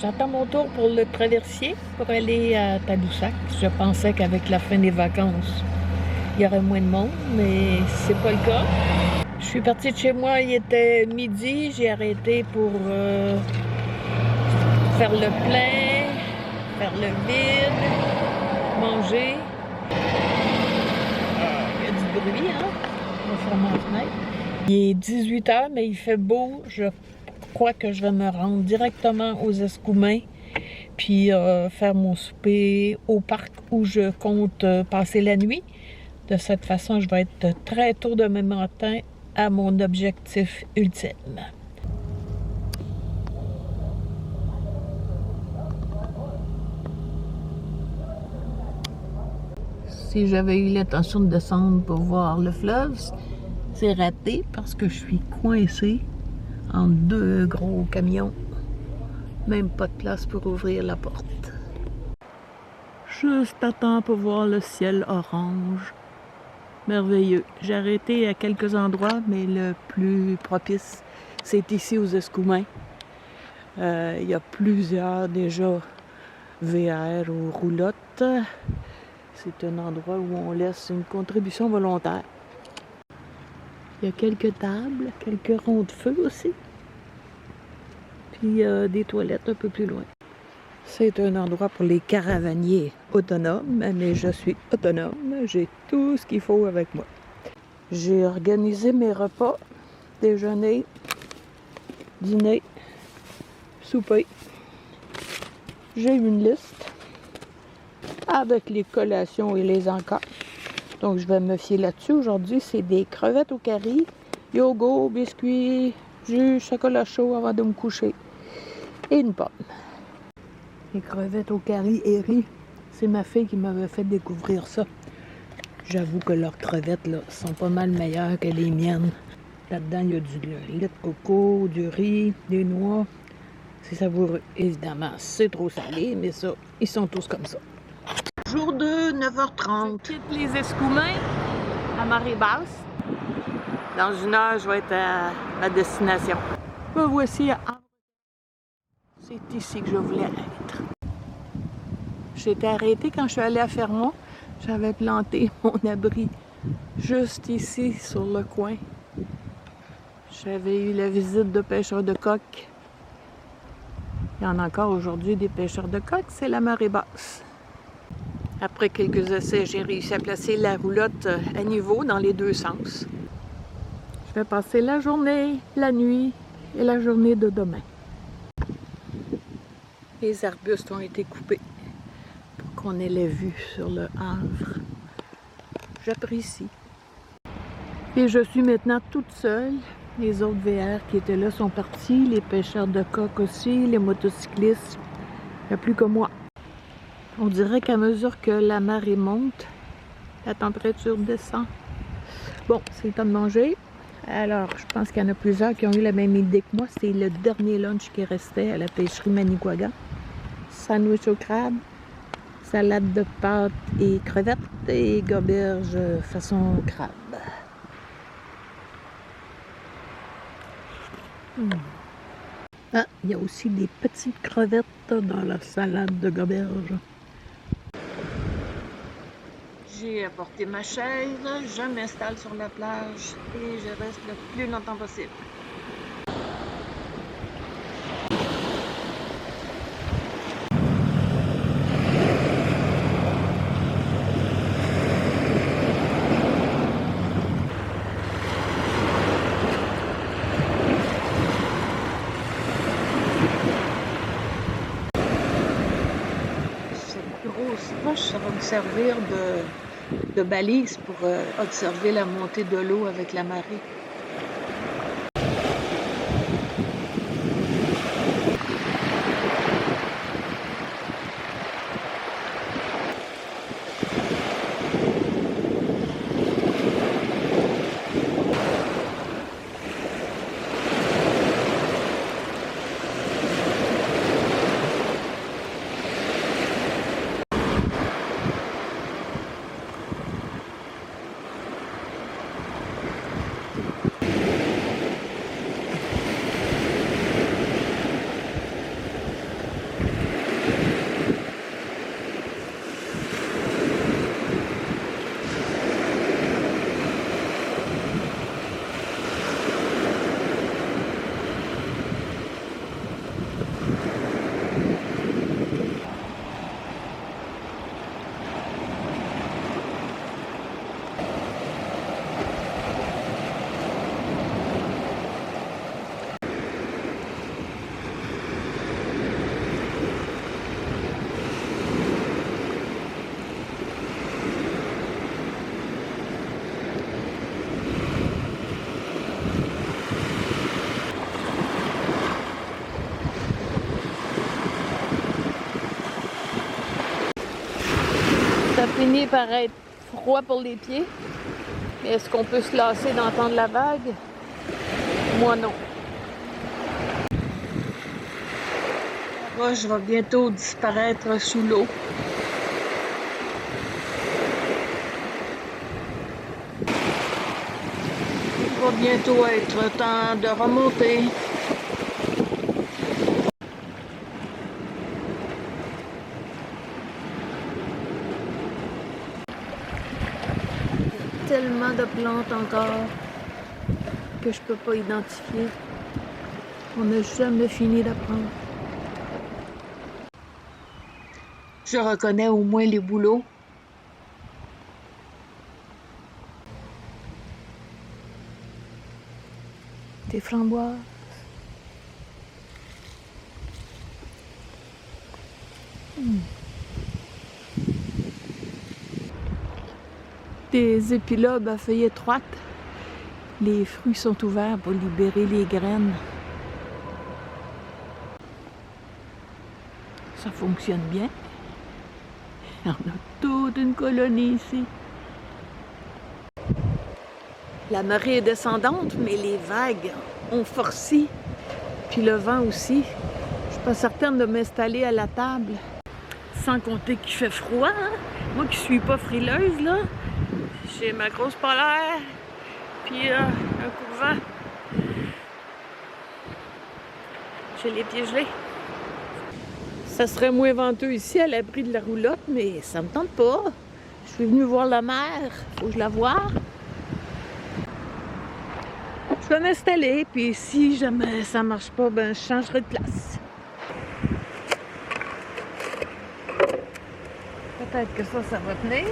J'attends mon tour pour le traversier pour aller à Tadoussac. Je pensais qu'avec la fin des vacances, il y aurait moins de monde, mais c'est pas le cas. Je suis partie de chez moi, il était midi. J'ai arrêté pour faire le plein, faire le vide, manger. Il y a du bruit, hein? Je vais fermer la fenêtre. Il est 18h, mais il fait beau. Je crois que je vais me rendre directement aux Escoumins puis faire mon souper au parc où je compte passer la nuit. De cette façon, je vais être très tôt demain matin à mon objectif ultime. Si j'avais eu l'intention de descendre pour voir le fleuve, c'est raté parce que je suis coincée entre deux gros camions. Même pas de place pour ouvrir la porte. Juste à temps pour voir le ciel orange. Merveilleux. J'ai arrêté à quelques endroits, mais le plus propice, c'est ici aux Escoumins. Il y a plusieurs déjà VR ou roulottes. C'est un endroit où on laisse une contribution volontaire. Il y a quelques tables, quelques ronds de feu aussi. Puis des toilettes un peu plus loin. C'est un endroit pour les caravaniers autonomes, mais je suis autonome. J'ai tout ce qu'il faut avec moi. J'ai organisé mes repas, déjeuner, dîner, souper. J'ai une liste avec les collations et les encas. Donc je vais me fier là-dessus. Aujourd'hui, c'est des crevettes au curry, yogourt, biscuits, jus, chocolat chaud avant de me coucher et une pomme. Les crevettes au curry et riz, c'est ma fille qui m'avait fait découvrir ça. J'avoue que leurs crevettes là, sont pas mal meilleures que les miennes. Là-dedans, il y a du lait de coco, du riz, des noix. C'est savoureux. Évidemment, c'est trop salé, mais ça, ils sont tous comme ça. Jour 2, 9h30. Je quitte les Escoumins à marée basse. Dans une heure, je vais être à ma destination. Me voici à Havre. C'est ici que je voulais être. J'étais arrêtée quand je suis allée à Fermont. J'avais planté mon abri juste ici, sur le coin. J'avais eu la visite de pêcheurs de coques. Il y en a encore aujourd'hui des pêcheurs de coques, c'est la marée basse. Après quelques essais, j'ai réussi à placer la roulotte à niveau dans les deux sens. Je vais passer la journée, la nuit et la journée de demain. Les arbustes ont été coupés pour qu'on ait la vue sur le Havre. J'apprécie. Et je suis maintenant toute seule. Les autres VR qui étaient là sont partis, les pêcheurs de coques aussi, les motocyclistes. Il n'y a plus que moi. On dirait qu'à mesure que la marée monte, la température descend. Bon, c'est le temps de manger. Alors, je pense qu'il y en a plusieurs qui ont eu la même idée que moi. C'est le dernier lunch qui restait à la pêcherie Manicouagan. Sandwich au crabe, salade de pâtes et crevettes et goberge façon crabe. Ah, il y a aussi des petites crevettes dans la salade de goberge. J'ai apporté ma chaise, je m'installe sur la plage et je reste le plus longtemps possible. Grosse roche, ça va me servir de balise pour observer la montée de l'eau avec la marée. finit par être froid pour les pieds. Mais est-ce qu'on peut se lasser d'entendre la vague? Moi, non. La roche va bientôt disparaître sous l'eau. Il va bientôt être temps de remonter. Tellement de plantes encore que je peux pas identifier. On n'a jamais fini d'apprendre. Je reconnais au moins les bouleaux. Des framboises. Des épilobes à feuilles étroites. Les fruits sont ouverts pour libérer les graines. Ça fonctionne bien. Il y en a toute une colonie ici. La marée est descendante, mais les vagues ont forci. Puis le vent aussi. Je suis pas certaine de m'installer à la table. Sans compter qu'il fait froid, hein? Moi qui suis pas frileuse, là. J'ai ma grosse polaire, puis un coup de vent. J'ai les pieds gelés. Ça serait moins venteux ici, à l'abri de la roulotte, mais ça me tente pas. Je suis venue voir la mer, faut que je la voie. Je vais m'installer, puis si jamais ça marche pas, ben je changerai de place. Peut-être que ça va tenir.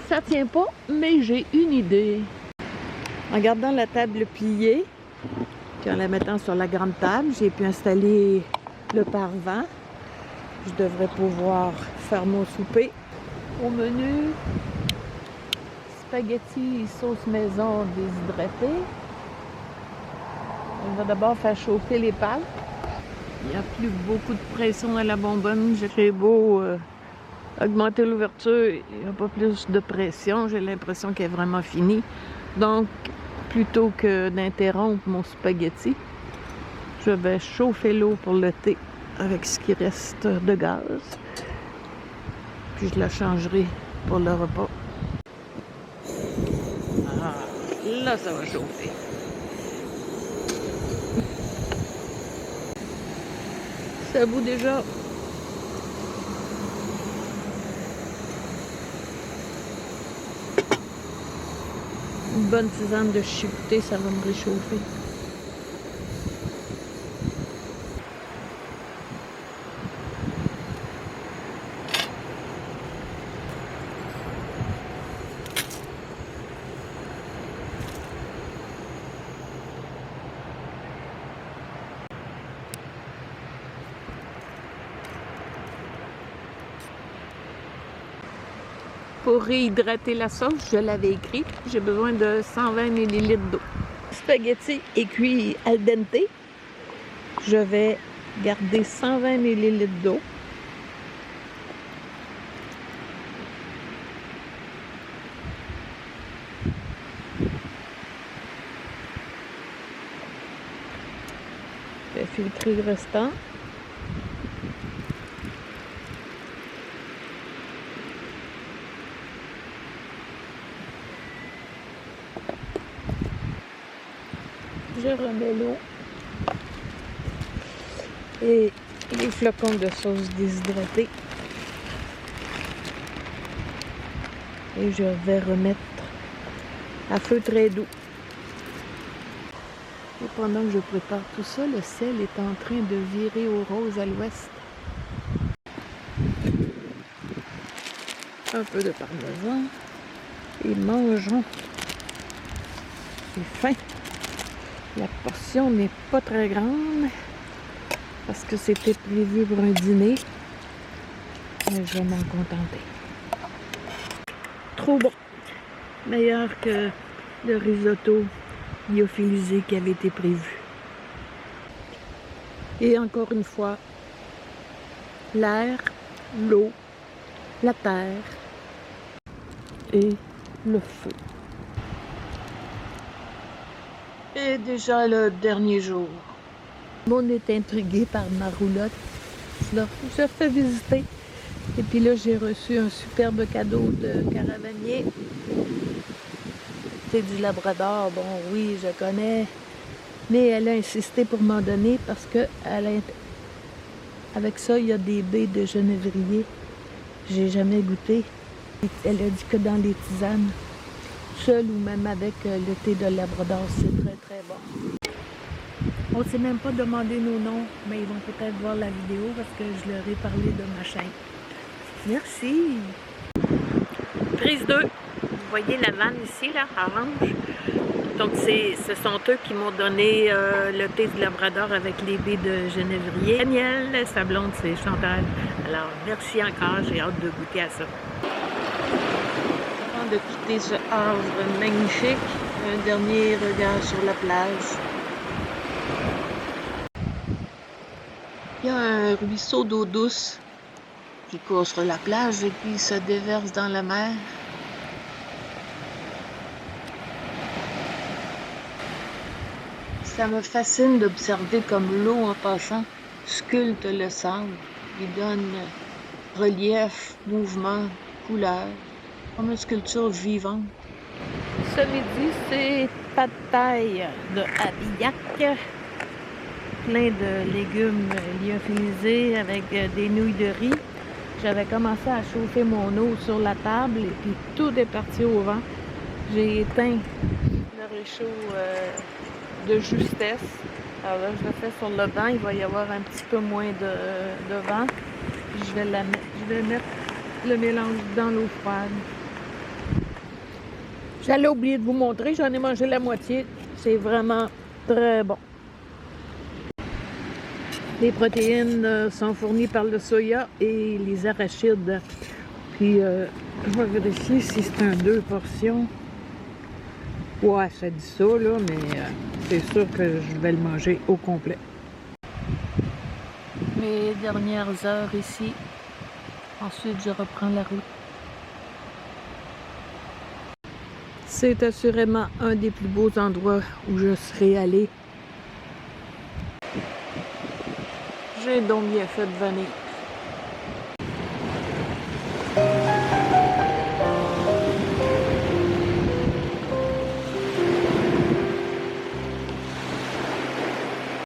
Ça tient pas, mais j'ai une idée. En gardant la table pliée, puis en la mettant sur la grande table, j'ai pu installer le pare-vent. Je devrais pouvoir faire mon souper. Au menu, spaghetti sauce maison déshydratée. On va d'abord faire chauffer les pâtes. Il n'y a plus beaucoup de pression à la bonbonne. J'ai beau augmenter l'ouverture, il n'y a pas plus de pression. J'ai l'impression qu'elle est vraiment finie. Donc, plutôt que d'interrompre mon spaghetti, je vais chauffer l'eau pour le thé avec ce qui reste de gaz. Puis je la changerai pour le repas. Ah, là, ça va chauffer. Ça bout déjà. Une bonne tisane de chipoté, ça va me réchauffer. Pour réhydrater la sauce, je l'avais écrit, j'ai besoin de 120 ml d'eau. Spaghetti est cuit al dente. Je vais garder 120 ml d'eau. Je vais filtrer le restant. Je remets l'eau et les flocons de sauce déshydratée. Et je vais remettre à feu très doux. Et pendant que je prépare tout ça, le ciel est en train de virer au rose à l'ouest. Un peu de parmesan. Et mangeons. J'ai faim. La portion n'est pas très grande parce que c'était prévu pour un dîner. Mais je vais m'en contenter. Trop bon. Meilleur que le risotto lyophilisé qui avait été prévu. Et encore une fois, l'air, l'eau, la terre et le feu. Et déjà le dernier jour. On est intrigué par ma roulotte. Je leur fais visiter. Et puis là, j'ai reçu un superbe cadeau de caravanier. C'est du Labrador. Bon, oui, je connais. Mais elle a insisté pour m'en donner parce que avec ça, il y a des baies de genévrier. J'ai jamais goûté. Elle a dit que dans les tisanes, seul ou même avec le thé de Labrador, c'est très très bon. On ne s'est même pas demandé nos noms, mais ils vont peut-être voir la vidéo parce que je leur ai parlé de ma chaîne. Merci. Prise 2. Vous voyez la vanne ici, là, orange. Donc, ce sont eux qui m'ont donné le thé du Labrador avec les baies de genévrier. Daniel, sa blonde, c'est Chantal. Alors, merci encore. J'ai hâte de goûter à ça. Avant de quitter ce havre magnifique, un dernier regard sur la plage. Il y a un ruisseau d'eau douce qui court sur la plage et puis se déverse dans la mer. Ça me fascine d'observer comme l'eau en passant sculpte le sable. Il donne relief, mouvement, couleur, comme une sculpture vivante. Ce midi, c'est pad thaï de Abiyak. Plein de légumes lyophilisés avec des nouilles de riz. J'avais commencé à chauffer mon eau sur la table et puis tout est parti au vent. J'ai éteint le réchaud de justesse. Alors là, je le fais sur le banc. Il va y avoir un petit peu moins de vent. Puis je vais mettre le mélange dans l'eau froide. J'allais oublier de vous montrer. J'en ai mangé la moitié. C'est vraiment très bon. Les protéines sont fournies par le soya et les arachides. Puis, je vais vérifier si c'est un 2 portions. Ouais, ça dit ça, là, mais c'est sûr que je vais le manger au complet. Mes dernières heures ici. Ensuite, je reprends la route. C'est assurément un des plus beaux endroits où je serai allée. J'ai donc bien fait de venir.